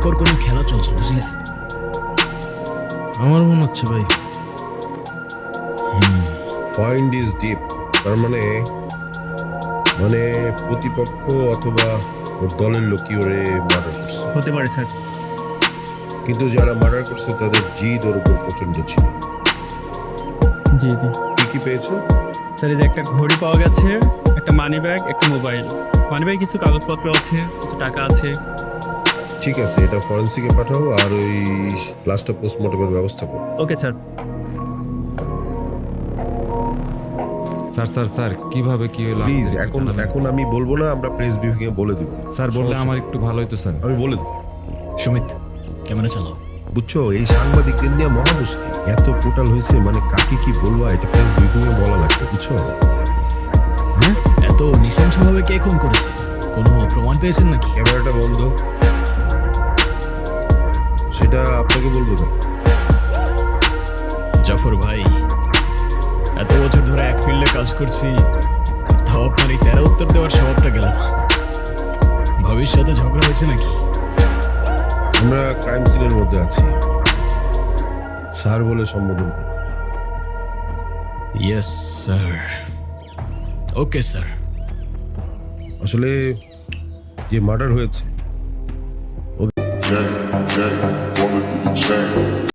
ভয়ঙ্কর কোনো খেলা চলছে, বুঝলে? আমার মনে হচ্ছে ভাই। Point is deep. তার মানে মানে প্রতিপক্ষ অথবা ওর দলের লোকই ওরে মার্ডার করছে। হতে পারে স্যার। কিন্তু যারা মার্ডার করছে তাদের জিদ ওর উপর প্রচন্ড ছিল। জি জি কি কি পেয়েছো? স্যার, এই যে একটা ঘড়ি পাওয়া গেছে, একটা মানি ব্যাগ, একটা মোবাইল। মানি ব্যাগ কিছু কাগজপত্র আছে, কিছু টাকা আছে। ঠিক আছে, এটা ফরেন্সিকে পাঠাও আর ওই লাস্টটা পোস্টমর্টমের ব্যবস্থা করো। Okay sir. Sir sir sir কিভাবে কি হলো? প্লিজ এখন আমি বলবো না, আমরা প্রেস ব্রিফিং এ বলে দিব। স্যার বললে আমার একটু ভালো হতো স্যার। আমি বলে দেব। সুমিত, ক্যামেরা চালাও। বুঝছো, এই সাংবাদিকদের নিয়ে মহা মুশকিল। এত টোটাল হয়েছে, মানে কাকে কি বলবো এটা প্রেস ব্রিফিং এ বলা লাগবে, বুঝছো? এত নৃশংসভাবে কে খুন করেছে? কোনো প্রমাণ পেয়েছেন নাকি? ক্যামেরাটা বন্ধ, সেটা আপনাকে বলবো না। জাফর ভাই, এত বছর ধরে এক ফিল্ডে কাজ করছি, তাও আপনার এই তেরা উত্তর দেওয়ার স্বভাবটা গেল না। ভবিষ্যতে ঝগড়া হয়েছে নাকি? আমরা ক্রাইম সিনের মধ্যে আছি, স্যার বলে সম্বোধন করো। Yes sir. Okay sir. আসলে যে মার্ডার হয়েছে Jack, wanna get a chain.